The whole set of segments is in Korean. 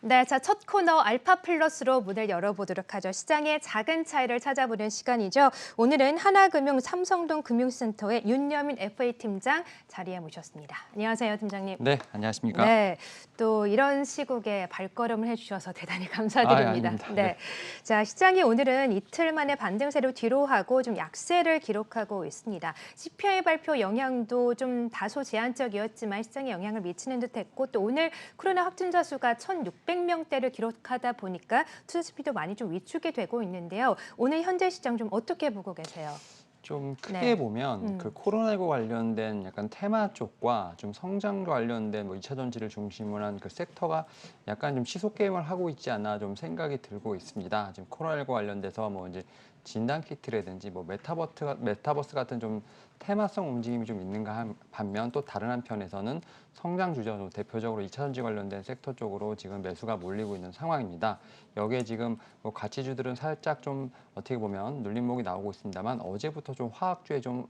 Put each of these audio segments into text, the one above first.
네, 자, 첫 코너 알파 플러스로 문을 열어보도록 하죠. 시장의 작은 차이를 찾아보는 시간이죠. 오늘은 하나금융 삼성동 금융센터의 윤여민 FA 팀장 자리에 모셨습니다. 안녕하세요, 팀장님. 네, 안녕하십니까? 네, 또 이런 시국에 발걸음을 해주셔서 대단히 감사드립니다. 아닙니다. 네. 네. 자, 시장이 오늘은 이틀 만에 반등세로 뒤로 하고 좀 약세를 기록하고 있습니다. CPI 발표 영향도 좀 다소 제한적이었지만 시장에 영향을 미치는 듯했고 또 오늘 코로나 확진자 수가 1,600명대를 기록하다 보니까 투자 스피도 많이 좀 위축이 되고 있는데요. 오늘 현재 시장 좀 어떻게 보고 계세요? 좀 크게 네. 보면 그 코로나19 관련된 약간 테마 쪽과 좀 성장과 관련된 뭐 2차 전지를 중심으로 한 그 섹터가 약간 좀 시소 게임을 하고 있지 않나 좀 생각이 들고 있습니다. 지금 코로나19 관련돼서 뭐 이제 진단 키트라든지 뭐 메타버스 같은 좀 테마성 움직임이 좀 있는가 반면 또 다른 한편에서는 성장 주죠. 대표적으로 2차 전지 관련된 섹터 쪽으로 지금 매수가 몰리고 있는 상황입니다. 여기에 지금 뭐 가치주들은 살짝 좀 어떻게 보면 눌림목이 나오고 있습니다만 어제부터 좀 화학주에 좀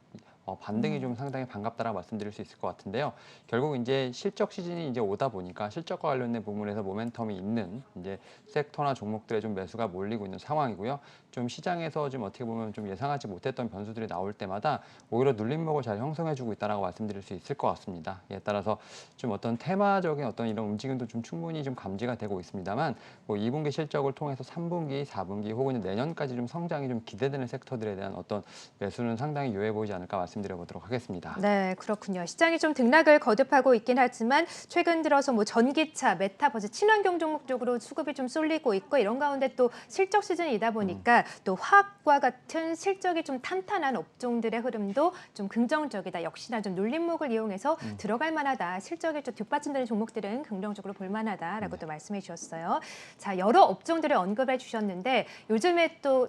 반등이 좀 상당히 반갑다라고 말씀드릴 수 있을 것 같은데요. 결국 이제 실적 시즌이 이제 오다 보니까 실적과 관련된 부분에서 모멘텀이 있는 이제 섹터나 종목들에 좀 매수가 몰리고 있는 상황이고요. 좀 시장에서 좀 어떻게 보면 좀 예상하지 못했던 변수들이 나올 때마다 오히려 눌림목을 잘 형성해주고 있다라고 말씀드릴 수 있을 것 같습니다. 이에 따라서 좀 어떤 테마적인 어떤 이런 움직임도 좀 충분히 좀 감지가 되고 있습니다만 뭐 2분기 실적을 통해서 3분기, 4분기 혹은 내년까지 좀 성장이 좀 기대되는 섹터들에 대한 어떤 매수는 상당히 유효해 보이지 않을까 말씀드려보도록 하겠습니다. 네, 그렇군요. 시장이 좀 등락을 거듭하고 있긴 하지만 최근 들어서 뭐 전기차, 메타버스, 친환경 종목 쪽으로 수급이 좀 쏠리고 있고 이런 가운데 또 실적 시즌이다 보니까 또 화학과 같은 실적이 좀 탄탄한 업종들의 흐름도 좀 긍정적이다. 역시나 좀 눌림목을 이용해서 들어갈 만하다. 실적이 좀 뒷받침되는 종목들은 긍정적으로 볼 만하다라고 또 말씀해 주셨어요. 자, 여러 업종들을 언급해 주셨는데 요즘에 또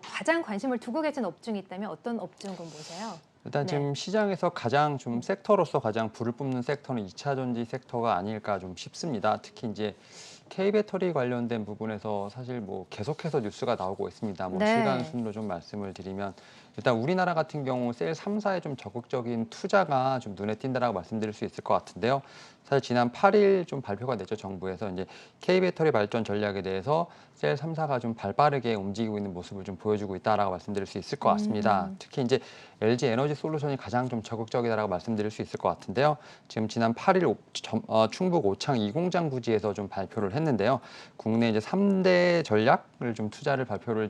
가장 관심을 두고 계신 업종이 있다면 어떤 업종군 보세요? 일단 네. 지금 시장에서 가장 좀 섹터로서 가장 불을 뿜는 섹터는 2차 전지 섹터가 아닐까 좀 싶습니다. 특히 이제 K배터리 관련된 부분에서 사실 뭐 계속해서 뉴스가 나오고 있습니다. 뭐 실감 네. 순으로 좀 말씀을 드리면 일단 우리나라 같은 경우 셀 3사에 좀 적극적인 투자가 좀 눈에 띈다라고 말씀드릴 수 있을 것 같은데요. 사실 지난 8일 좀 발표가 됐죠. 정부에서 이제 K배터리 발전 전략에 대해서 셀 3사가 좀 발빠르게 움직이고 있는 모습을 좀 보여주고 있다라고 말씀드릴 수 있을 것 같습니다. 특히 이제 LG 에너지 솔루션이 가장 좀 적극적이다라고 말씀드릴 수 있을 것 같은데요. 지금 지난 8일 충북 오창 2공장 부지에서 좀 발표를 했는데요. 국내 이제 3대 전략을 좀 투자를 발표를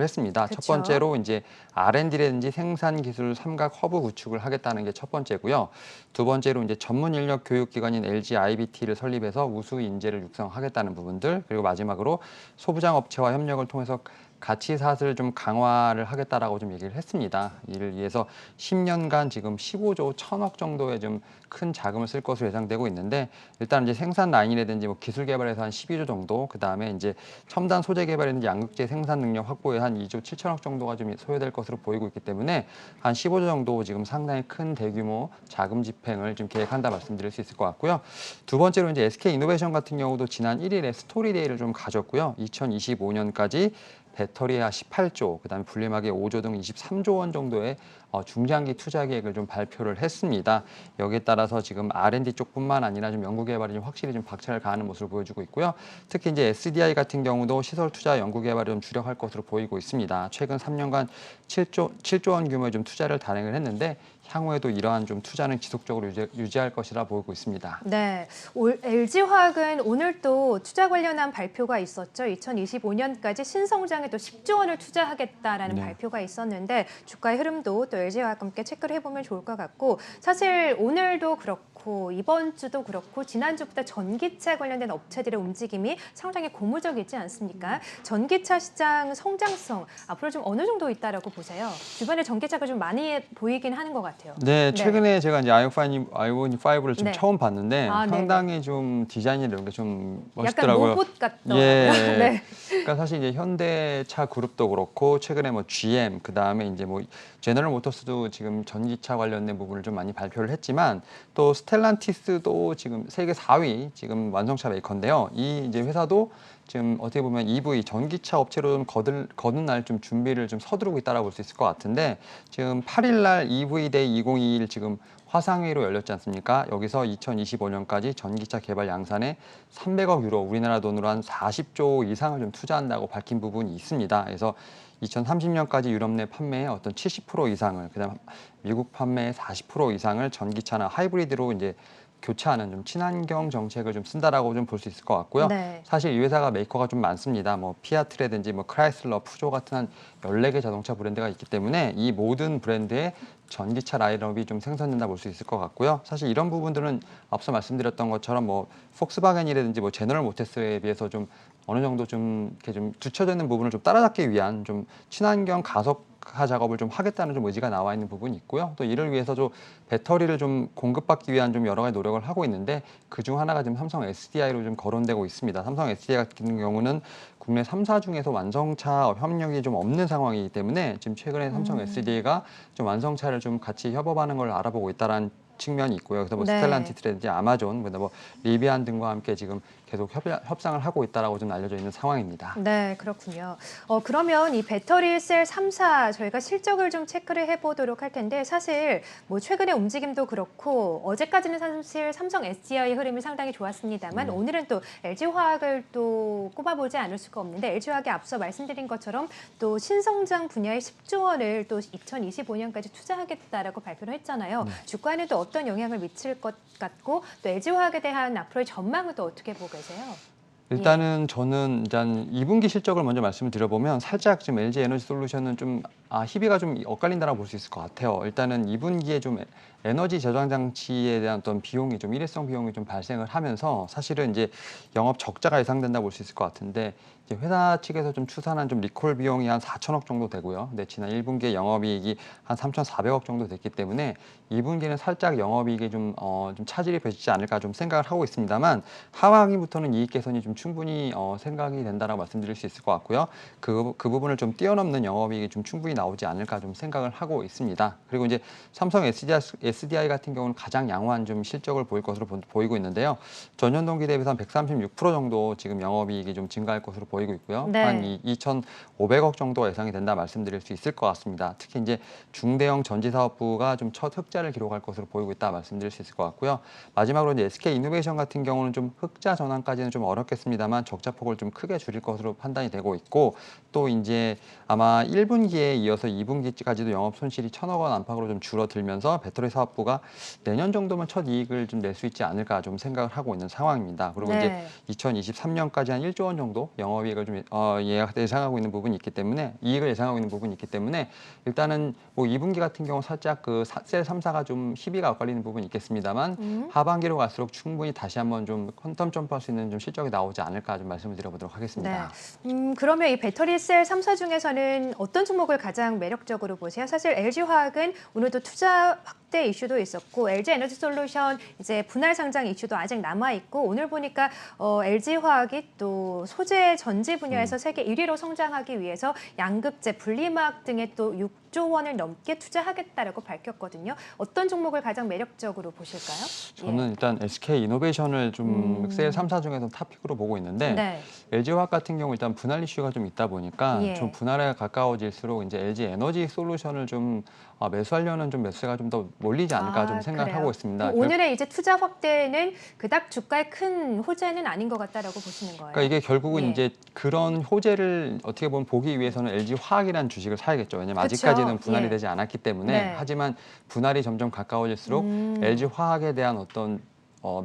했습니다. 그쵸. 첫 번째로 이제 R&D라든지 생산 기술 삼각 허브 구축을 하겠다는 게 첫 번째고요. 두 번째로 이제 전문 인력 교육 기관인 LG IBT를 설립해서 우수 인재를 육성하겠다는 부분들, 그리고 마지막으로 소부장 업체와 협력을 통해서 가치 사슬을 좀 강화를 하겠다라고 좀 얘기를 했습니다. 이를 위해서 10년간 지금 15조 1천억 정도의 좀 큰 자금을 쓸 것으로 예상되고 있는데 일단 이제 생산 라인이라든지 뭐 기술 개발에서 한 12조 정도, 그 다음에 이제 첨단 소재 개발이라든지 양극재 생산 능력 확보에 한 2조 7천억 정도가 좀 소요될 것으로 보이고 있기 때문에 한 15조 정도 지금 상당히 큰 대규모 자금 집행을 지금 계획한다 말씀드릴 수 있을 것 같고요. 두 번째로 이제 SK 이노베이션 같은 경우도 지난 1일에 스토리데이를 좀 가졌고요. 2025년까지 배터리야 18조, 그다음에 분리막에 5조 등 23조 원 정도의 중장기 투자 계획을 좀 발표를 했습니다. 여기에 따라서 지금 R&D 쪽뿐만 아니라 좀 연구개발이 좀 확실히 좀 박차를 가하는 모습을 보여주고 있고요. 특히 이제 SDI 같은 경우도 시설 투자 연구개발에 좀 주력할 것으로 보이고 있습니다. 최근 3년간 7조 원 규모의 좀 투자를 단행을 했는데 향후에도 이러한 좀 투자는 지속적으로 유지할 것이라 보이고 있습니다. 네, LG화학은 오늘 또 투자 관련한 발표가 있었죠. 2025년까지 신성장에 또 10조 원을 투자하겠다라는 네. 발표가 있었는데 주가의 흐름도 또 LG화학과 함께 체크를 해보면 좋을 것 같고 사실 오늘도 그렇고 이번 주도 그렇고 지난주부터 전기차 관련된 업체들의 움직임이 상당히 고무적이지 않습니까? 전기차 시장 성장성 앞으로 좀 어느 정도 있다라고 보세요? 주변에 전기차가 좀 많이 보이긴 하는 것 같아요. 네, 최근에 제가 이제 아이오니 5를 좀 네. 처음 봤는데 아, 네네. 상당히 좀 디자인이 이런 게 좀 약간 멋있더라고요. 로봇 같더라고요. 예. 네. 그러니까 사실 이제 현대차 그룹도 그렇고 최근에 뭐 GM 그다음에 이제 뭐 제너럴 모터스도 지금 전기차 관련된 부분을 좀 많이 발표를 했지만 또 스텔란티스도 지금 세계 4위 지금 완성차 메이커인데요. 이 이제 회사도 지금 어떻게 보면 EV 전기차 업체로 좀 거듭날 좀 준비를 좀 서두르고 있다라고 볼 수 있을 것 같은데 지금 8일 날 EV 데이 2021 지금 화상회의로 열렸지 않습니까? 여기서 2025년까지 전기차 개발 양산에 300억 유로, 우리나라 돈으로 한 40조 이상을 좀 투자한다고 밝힌 부분이 있습니다. 그래서 2030년까지 유럽 내 판매의 어떤 70% 이상을, 그다음 미국 판매의 40% 이상을 전기차나 하이브리드로 이제 교체하는 좀 친환경 정책을 좀 쓴다라고 좀 볼 수 있을 것 같고요. 네. 사실 이 회사가 메이커가 좀 많습니다. 뭐 피아트라든지 뭐 크라이슬러, 푸조 같은 한 14개 자동차 브랜드가 있기 때문에 이 모든 브랜드의 전기차 라인업이 좀 생산된다 볼 수 있을 것 같고요. 사실 이런 부분들은 앞서 말씀드렸던 것처럼 뭐 폭스바겐이라든지 뭐 제너럴 모터스에 비해서 좀 어느 정도 좀 이렇게 좀 뒤처져 있는 부분을 좀 따라잡기 위한 좀 친환경 가속화 작업을 좀 하겠다는 좀 의지가 나와 있는 부분이 있고요. 또 이를 위해서 좀 배터리를 좀 공급받기 위한 좀 여러 가지 노력을 하고 있는데 그중 하나가 지금 삼성 SDI로 좀 거론되고 있습니다. 삼성 SDI 같은 경우는 국내 3사 중에서 완성차 협력이 좀 없는 상황이기 때문에 지금 최근에 삼성 SDI가 좀 완성차를 좀 같이 협업하는 걸 알아보고 있다라는 측면이 있고요. 그래서 뭐 네. 스텔란티스라든지 아마존, 뭐 리비안 등과 함께 지금 계속 협상을 하고 있다라고 좀 알려져 있는 상황입니다. 네, 그렇군요. 그러면 이 배터리 셀 3사 저희가 실적을 좀 체크를 해보도록 할 텐데 사실 뭐 최근의 움직임도 그렇고 어제까지는 사실 삼성 SDI의 흐름이 상당히 좋았습니다만 오늘은 또 LG화학을 또 꼽아보지 않을 수가 없는데 LG화학이 앞서 말씀드린 것처럼 또 신성장 분야에 10조 원을 또 2025년까지 투자하겠다라고 발표를 했잖아요. 주가에는 또 어떤 영향을 미칠 것 같고 또 LG화학에 대한 앞으로의 전망은 또 어떻게 보고 계세요? 일단은 저는 일단 2분기 실적을 먼저 말씀을 드려보면 살짝 지금 LG 에너지 솔루션은 좀 희비가 좀 엇갈린다라고 볼 수 있을 것 같아요. 일단은 2분기에 좀 에너지 저장 장치에 대한 어떤 비용이 좀 일회성 비용이 좀 발생을 하면서 사실은 이제 영업 적자가 예상된다 볼 수 있을 것 같은데 이제 회사 측에서 좀 추산한 좀 리콜 비용이 한 4천억 정도 되고요. 근데 지난 1분기에 영업이익이 한 3,400억 정도 됐기 때문에 2분기는 살짝 영업이익이 좀 차질이 빚지 않을까 좀 생각을 하고 있습니다만 하반기부터는 이익 개선이 좀 충분히 생각이 된다라고 말씀드릴 수 있을 것 같고요. 그 부분을 좀 뛰어넘는 영업이익이 좀 충분히 나오지 않을까 좀 생각을 하고 있습니다. 그리고 이제 삼성 SDI 같은 경우는 가장 양호한 좀 실적을 보일 것으로 보이고 있는데요. 전년 동기 대비해서 한 136% 정도 지금 영업이익이 좀 증가할 것으로 보이고 있고요. 네. 한 2,500억 정도 예상이 된다 말씀드릴 수 있을 것 같습니다. 특히 이제 중대형 전지사업부가 좀 첫 흑자를 기록할 것으로 보이고 있다 말씀드릴 수 있을 것 같고요. 마지막으로 이제 SK 이노베이션 같은 경우는 좀 흑자 전환까지는 좀 어렵겠습니다만 적자폭을 좀 크게 줄일 것으로 판단이 되고 있고 또 이제 아마 1분기에 이어서 2분기까지도 영업 손실이 1,000억 원 안팎으로 좀 줄어들면서 배터리 사업부가 내년 정도면 첫 이익을 좀 낼 수 있지 않을까 좀 생각을 하고 있는 상황입니다. 그리고 네. 이제 2023년까지 한 1조 원 정도 영업이익을 좀 예상하고 있는 부분이 있기 때문에 이익을 예상하고 있는 부분이 있기 때문에 일단은 뭐 2분기 같은 경우 살짝 그 셀 3사가 좀 희비가 엇갈리는 부분이 있겠습니다만 하반기로 갈수록 충분히 다시 한번 좀 퀀텀 점프할 수 있는 좀 실적이 나오지 않을까 좀 말씀을 드려보도록 하겠습니다. 네. 그러면 이 배터리 셀 3사 중에서는 어떤 종목을 가장 매력적으로 보세요? 사실 LG화학은 오늘도 투자 확대 이슈도 있었고 LG 에너지 솔루션 이제 분할 상장 이슈도 아직 남아 있고 오늘 보니까 LG화학이 또 소재 전지 분야에서 세계 1위로 성장하기 위해서 양극재, 분리막 등에 또 6조 원을 넘게 투자하겠다라고 밝혔거든요. 어떤 종목을 가장 매력적으로 보실까요? 저는 일단 SK 이노베이션을 좀 셀 3사 중에서 탑픽으로 보고 있는데 네. LG화학 같은 경우 일단 분할 이슈가 좀 있다 보니까 예. 좀 분할에 가까워질수록 이제 LG 에너지 솔루션을 좀 매수하려는 좀 매수세가 좀 더 몰리지 않을까 좀 생각을 그래요. 하고 있습니다. 그럼 오늘의 이제 투자 확대는 그닥 주가에 큰 호재는 아닌 것 같다라고 보시는 거예요? 그러니까 이게 결국은 예. 이제 그런 호재를 어떻게 보면 보기 위해서는 LG화학이라는 주식을 사야겠죠. 왜냐면 그쵸. 아직까지는 분할이 예. 되지 않았기 때문에 네. 하지만 분할이 점점 가까워질수록 LG화학에 대한 어떤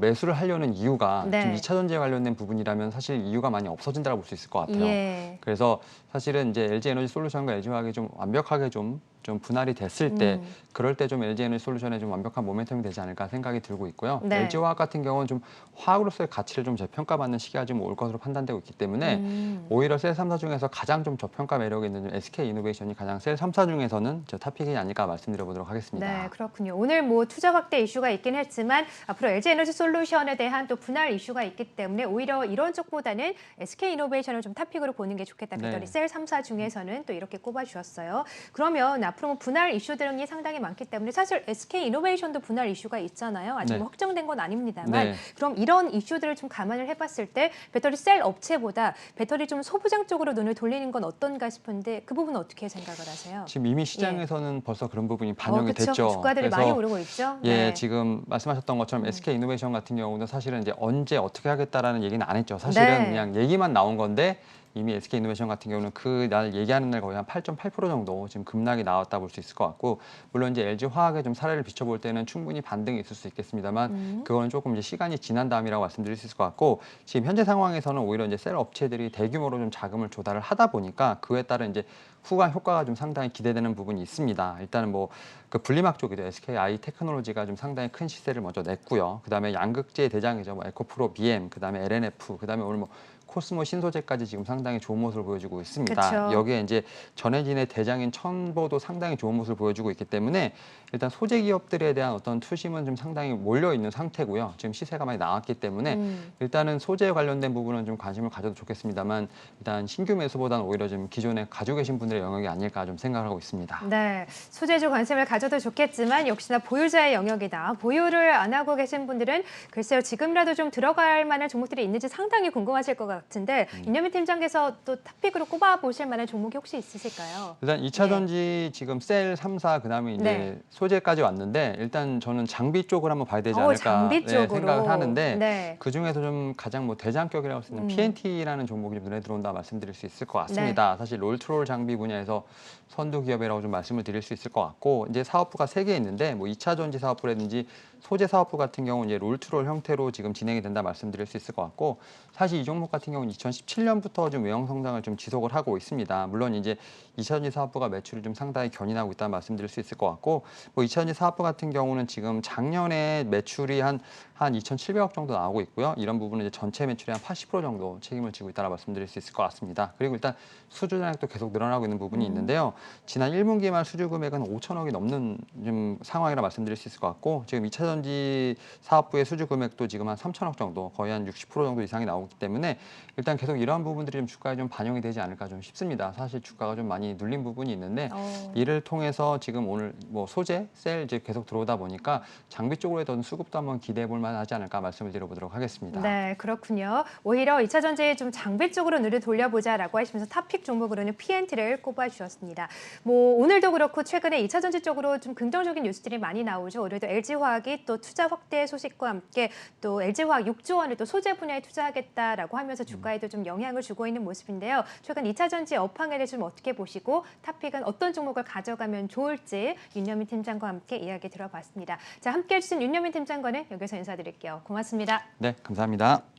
매수를 하려는 이유가 네. 좀 2차 전지에 관련된 부분이라면 사실 이유가 많이 없어진다고 볼 수 있을 것 같아요. 예. 그래서 사실은 이제 LG 에너지 솔루션과 LG화학이 좀 완벽하게 좀 분할이 됐을 때 그럴 때 좀 LG 에너지 솔루션에 좀 완벽한 모멘텀이 되지 않을까 생각이 들고 있고요. 네. LG화학 같은 경우는 좀 화학으로서의 가치를 좀 재평가받는 시기가 좀 올 것으로 판단되고 있기 때문에 오히려 셀 3사 중에서 가장 좀 저평가 매력이 있는 SK 이노베이션이 가장 셀 3사 중에서는 저 탑픽이 아닐까 말씀드려보도록 하겠습니다. 네, 그렇군요. 오늘 뭐 투자 확대 이슈가 있긴 했지만 앞으로 LG 에너지 에너지 솔루션에 대한 또 분할 이슈가 있기 때문에 오히려 이런 쪽보다는 SK이노베이션을 좀 탑픽으로 보는 게 좋겠다. 배터리 네. 셀 3사 중에서는 또 이렇게 꼽아주셨어요. 그러면 앞으로 뭐 분할 이슈 등이 상당히 많기 때문에 사실 SK이노베이션도 분할 이슈가 있잖아요. 아직 네. 뭐 확정된 건 아닙니다만 네. 그럼 이런 이슈들을 좀 감안을 해봤을 때 배터리 셀 업체보다 배터리 좀 소부장 쪽으로 눈을 돌리는 건 어떤가 싶은데 그 부분은 어떻게 생각을 하세요? 지금 이미 시장에서는 벌써 그런 부분이 반영이 그쵸? 됐죠. 주가들이 많이 오르고 있죠. 예, 네. 지금 말씀하셨던 것처럼 SK이노베이션 같은 경우는 사실은 이제 언제 어떻게 하겠다라는 얘기는 안 했죠. 사실은 네. 그냥 얘기만 나온 건데 이미 SK이노베이션 같은 경우는 그 날 얘기하는 날 거의 한 8.8% 정도 지금 급락이 나왔다 볼 수 있을 것 같고, 물론 이제 LG화학의 좀 사례를 비춰볼 때는 충분히 반등이 있을 수 있겠습니다만 그거는 조금 이제 시간이 지난 다음이라고 말씀드릴 수 있을 것 같고, 지금 현재 상황에서는 오히려 이제 셀 업체들이 대규모로 좀 자금을 조달을 하다 보니까 그에 따른 이제 후광 효과가 좀 상당히 기대되는 부분이 있습니다. 일단은 뭐 그 분리막 쪽이죠. SKI 테크놀로지가 좀 상당히 큰 시세를 먼저 냈고요. 그다음에 양극재 대장이죠. 뭐 에코프로 BM, 그다음에 LNF, 그다음에 오늘 뭐 코스모 신소재까지 지금 상당히 좋은 모습을 보여주고 있습니다. 그쵸. 여기에 이제 전해진의 대장인 첨보도 상당히 좋은 모습을 보여주고 있기 때문에 일단 소재 기업들에 대한 어떤 투심은 좀 상당히 몰려 있는 상태고요. 지금 시세가 많이 나왔기 때문에 일단은 소재 관련된 부분은 좀 관심을 가져도 좋겠습니다만 일단 신규 매수보다는 오히려 좀 기존에 가지고 계신 분들의 영역이 아닐까 좀 생각하고 있습니다. 네, 소재주 관심을 가져도 좋겠지만 역시나 보유자의 영역이다. 보유를 안 하고 계신 분들은 글쎄요, 지금이라도 좀 들어갈 만한 종목들이 있는지 상당히 궁금하실 것 같은데 윤여민 팀장께서 또 탑픽으로 꼽아보실 만한 종목이 혹시 있으실까요? 일단 2차 전지 지금 셀 3사 그다음에 이제 네. 소재까지 왔는데 일단 저는 장비 쪽을 한번 봐야 되지 않을까 장비 쪽으로. 생각을 하는데 네. 그 중에서 좀 가장 뭐 대장격이라고 할 수 있는 PNT라는 종목이 좀 눈에 들어온다 말씀드릴 수 있을 것 같습니다. 사실 롤트롤 장비 분야에서 선두 기업이라고 좀 말씀을 드릴 수 있을 것 같고, 이제 사업부가 3개 있는데 뭐 2차 전지 사업부라든지 소재 사업부 같은 경우는 이제 롤트롤 형태로 지금 진행이 된다 말씀드릴 수 있을 것 같고, 사실 이 종목 같은 경우는 2017년부터 좀 외형 성장을 좀 지속을 하고 있습니다. 물론 이제 2차 전지 사업부가 매출이 좀 상당히 견인하고 있다는 말씀드릴 수 있을 것 같고, 뭐 2차 전지 사업부 같은 경우는 지금 작년에 매출이 한 2,700억 정도 나오고 있고요. 이런 부분은 이제 전체 매출의 한 80% 정도 책임을 지고 있다고 말씀드릴 수 있을 것 같습니다. 그리고 일단 수주 잔액도 계속 늘어나고 있는 부분이 있는데요. 지난 1분기 말 수주 금액은 5천억이 넘는 좀 상황이라 말씀드릴 수 있을 것 같고, 지금 2차 전지 사업부의 수주 금액도 지금 한 3천억 정도, 거의 한 60% 정도 이상이 나오기 때문에 일단 계속 이러한 부분들이 좀 주가에 좀 반영이 되지 않을까 좀 싶습니다. 사실 주가가 좀 많이 눌린 부분이 있는데 이를 통해서 지금 오늘 뭐 소재, 셀 이제 계속 들어오다 보니까 장비 쪽으로 던 수급도 한번 기대해 볼 만하지 않을까 말씀을 드려보도록 하겠습니다. 네, 그렇군요. 오히려 2차 전지 좀 장비 쪽으로 눈을 돌려보자라고 하시면서 탑픽 종목으로는 PNT를 꼽아주셨습니다. 뭐 오늘도 그렇고 최근에 2차 전지 쪽으로 좀 긍정적인 뉴스들이 많이 나오죠. 올해도 LG화학이 또 투자 확대 소식과 함께 또 LG화학 6조 원을 또 소재 분야에 투자하겠다라고 하면서 주가에도 좀 영향을 주고 있는 모습인데요. 최근 2차 전지 업황에 대해 좀 어떻게 보시고 탑픽은 어떤 종목을 가져가면 좋을지 윤여민 팀장과 함께 이야기 들어봤습니다. 자, 함께해 주신 윤여민 팀장과는 여기서 인사드릴게요. 고맙습니다. 네, 감사합니다.